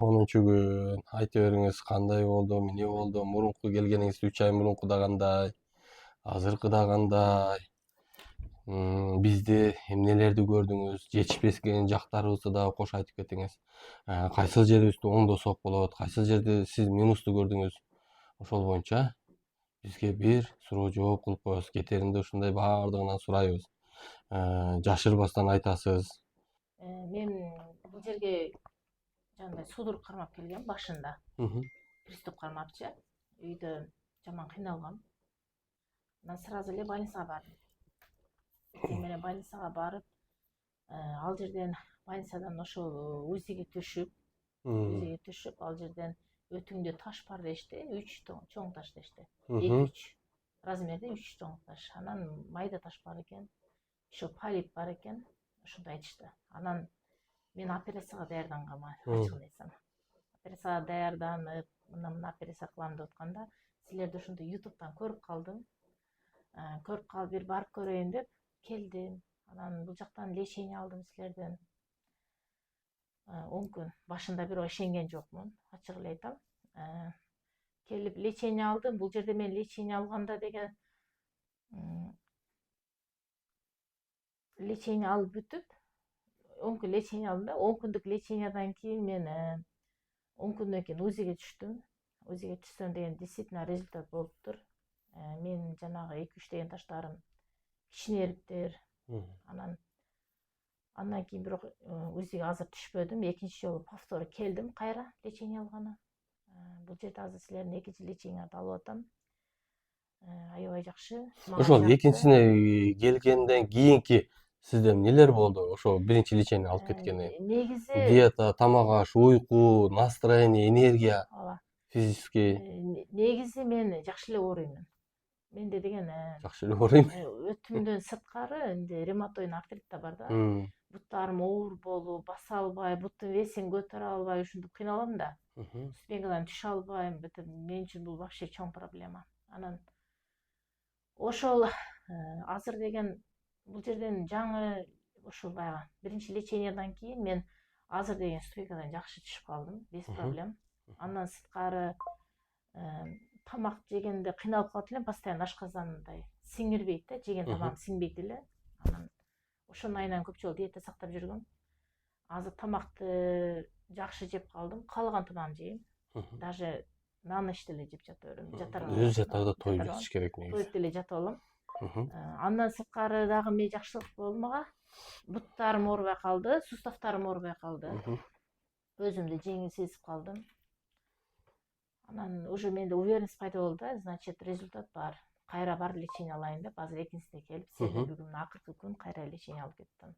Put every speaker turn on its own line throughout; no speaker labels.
10 gün. Ayta бериңиz, кандай болду, эмне болду? Мурунку келгениңизде 3 ай мурункуда кандай? Азыркыда кандай? Бизди эмнелерди көрдүңүз? Жетишпеген жактарыбызды дагы кош айтып кетиңиз. Кайсыл жерибизди оңдосок болот? Кайсыл жерде сиз минусту көрдүңүз? Ошол боюнча бизге бир суроо жооп кылып коесуз. Кетеринде ушундай баардыгынан сурайбыз. Жашырбастан айтасыз.
Мен бул жерге жандай судурук кармап келгем башында. Приступ кармапчы. Үйдө жаман кыйналгам. Анан сразу эле больницага бардым. Эртең менен больницага барып, ал жерден больницадан ошол УЗИге түшүп, ал жерден өтүңдө таш бар дешти, 3 чоң таш дешти. 2-3 размерде 3 чоң таш. Анан майда таш бар экен, ошо полип бар экен, ошондой айтышты. Анан мен операцияга даярдангам, ачыгын айтсам. Операцияга даярданып, мына операция кылам деп атканда, силерди ошондо YouTube'дан көрүп калдым. Көрүп калып бир барып көрөйүн деп келдим. Анан бул жактан лечение алдым силерден. 10 күн. Башында бирок ишенген жокмун, ачык эле айтам. Келип лечение алдым. Бул жерде мен лечение алганда деген лечение алып бүтүп, 10 күн лечение алдым да, 10 күндүк лечениядан кийин мен 10 күндөн кийин УЗИге түштүм. УЗИге түшсөм деген действительно результат болуптур. Мен жанагы 2-3 деген таштарым кичинериптер. Андан кийин бирок УЗИге азыр түшпөдүм. Экинчи жолу повтор келдим кайра лечение алганы. Бул жерде азыр силердин экинчи лечениеңарды алып атам. Аябай жакшы.
Ошол экинчисине келгенден кийинки сизде эмнелер болду? Ошо биринчи лечение алып кеткенде.
Негизи
Диета, тамак аш, уйку, настроение, энергия, физический.
Негизи мен жакшы эле ооруймун. Менде деген
Жакшы эле ооруйм.
Өтүмдөн сырткары энди ревматоидный артрит да бар да. Буттарым оор болуп, баса албай, буттун весин көтөрө албай, ушинтип кыйналам да. Ступенькадан түшө албайм. Мен үчүн бул вообще чоң проблема. Анан ошол азыр деген бул жерден жаңы ошол баягы биринчи лечениядан кийин мен азыр деген ступенькадан жакшы түшүп калдым, без проблем. Андан сырткары тамак жегенде кыйналып калат элем, постоянно ашказандай сиңирбейт да, жеген тамагым сиңбейт эле. Анан ошонун айынан көп жолу диета сактап жүргөм. Азыр тамакты жакшы жеп калдым, каалаган тамагымды жейм. Даже на ночь деле жеп жата берем.
Өз жатарда тоюп жатыш керек негизи.
Тоюп деле жатып алам. Андан сырткары дагы эмне жакшылык болду мага? Буттарым оорубай калды, суставтарым оорубай калды. Өзүмдү жеңил сезип калдым. Анан уже менде уверенность пайда болду да, значит, результат бар. Кайра бар лечение алайын деп, азыр экинчисине келип, бүгүн акыркы күн кайра лечение алып кеттим.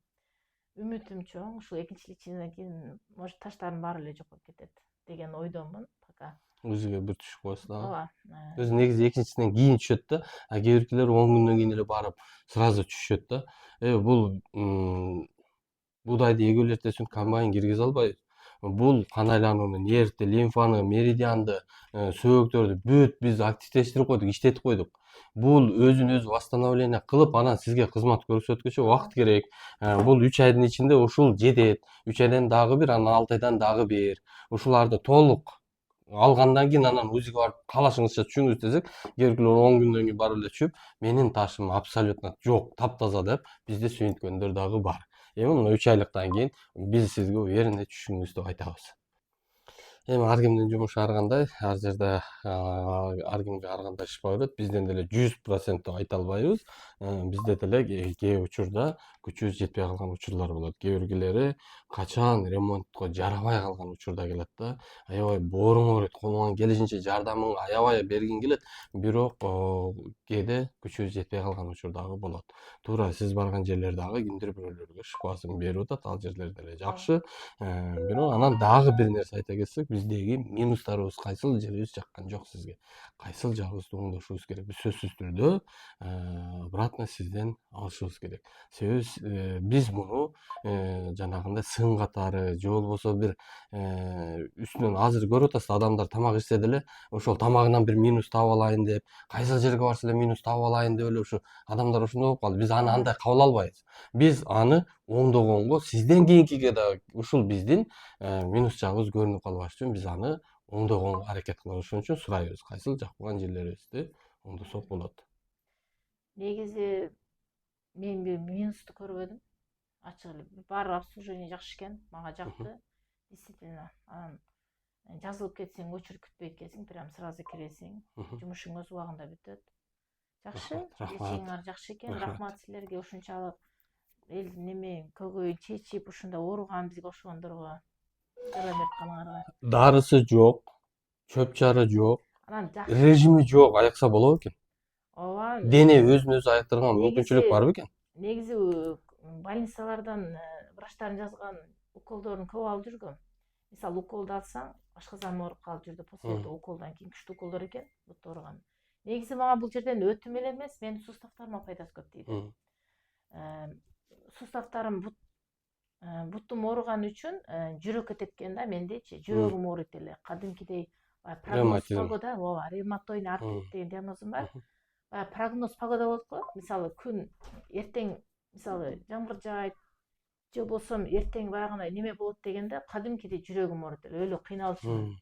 Үмүтүм чоң, ушул экинчи леченияден кийин, может, таштардын баары эле жок болуп кетет деген ойдомун пока.
Өзүгө бир түшүп коесуз дагы. Өзү негизи экинчисинен кийин түшөт да, кээ биркилер 10 күндөн кийин эле барып сразу түшүшөт да. Бул будайды эгүү эртесин комбайн киргизе албайбыз. Бул кан айланууну, нервти, лимфаны, меридианды, сөөктөрдү бүт биз активдештирип койдук, иштетип койдук. Бул өзүн өзү восстановление кылып, анан сизге кызмат көрсөткүчө убакыт керек. Бул 3 айдын ичинде ушул жетет. 3 айдан дагы бир, анан 6 айдан дагы бир. Ушуларды толук алгандан кийин анан УЗИге барып каалашыңызча түшүңүз десек, кээ биркилер 10 күндөн кийин барып эле түшүп, менин ташым абсолютно жок, таптаза деп бизди сүйүнткөндөр дагы бар. Мына 3 айлыктан кийин биз сизге уверенный түшүңүз деп айтабыз. Ар кимдин жумушу ар кандай, ар жерде ар кимге ар кандай шыпа берет. Бизден деле 100% деп айта албайбыз. Бизде деле кээ учурда күчүбүз жетпей калган учурлар болот. Кээ биркилери качан ремонтко жарабай калган учурда келет да. Аябай бооруң ооруйт, колуңан келишинче жардамың аябай бергиң келет, бирок кээде күчүбүз жетпей калган учур дагы болот. Туура сиз барган жерлер дагы кимдир бирөөлөргө шыпасын берип атат, ал жерлер деле жакшы. Бирок анан дагы бир нерсе айта кетсек, биздеги минустарыбыз кайсыл жерибиз жаккан жок сизге, кайсыл жагыбызды оңдошубуз керек? Биз сөзсүз түрдө обратно сизден алышыбыз керек. Себеби биз муну жанагындай сын катары же болбосо бир үстүнөн азыр көрүп атасыз, адамдар тамак ичсе деле ошол тамагынан бир минус таап алайын деп, кайсыл жерге барса эле минус таап алайын деп эле ушу адамдар ошондой болуп калды. Биз аны андай кабыл албайбыз. Биз аны оңдогонго сизден кийинкиге да ушул биздин минус жагыбыз көрүнүп калбаш үчүн биз аны оңдогонго аракет кылабыз. Ошон үчүн сурайбыз, кайсыл жакпаган жерлерибизди оңдосок болот.
Негизи мен бир минусту көрбөдүм. Ачык эле баары обслуживание жакшы экен, мага жакты. Действительно, анан жазылып кетсең, очередь күтпөйт экенсиң, прям сразу киресиң, жумушуң өз убагында бүтөт. Жакшы, лечениңар жакшы экен. Рахмат силерге ушунчалык эл неме көгөйүн чечип, ушундай ооруган бизге окшогондорго жардам берип калгандарга.
Дарысы жок, чөп чары жок,
Анан
режими жок, аякса болобу экен?
ооба,
Дене өзүн өзү аяктырган мүмкүнчүлүк барбы экен?
негизи больницалардан врачтардын жазган уколдорун көп алып жүргөм. Мисалы, уколду алсаң, ашказаным ооруп калып жүрдү. После этого уколдон кийин күчтүү уколдор экен, бут ооруган. Негизи мага бул жерден өтүм эле эмес, менин суставтарыма пайдасы көп дейт. Суставтарым бутум ооруган үчүн жүрөккө тепкен да мендечи, жүрөгүм ооруйт эле. Кадимкидей прогноз погода, ооба, ревматоидный артрит деген диагнозум бар. Прогноз погода болот го. Мисалы, күн эртең, мисалы, жамгыр жаайт, же болбосо эртең баягындай неме болот дегенде кадимкидей жүрөгүм ооруйт эле, өлө кыйналып жүрөм.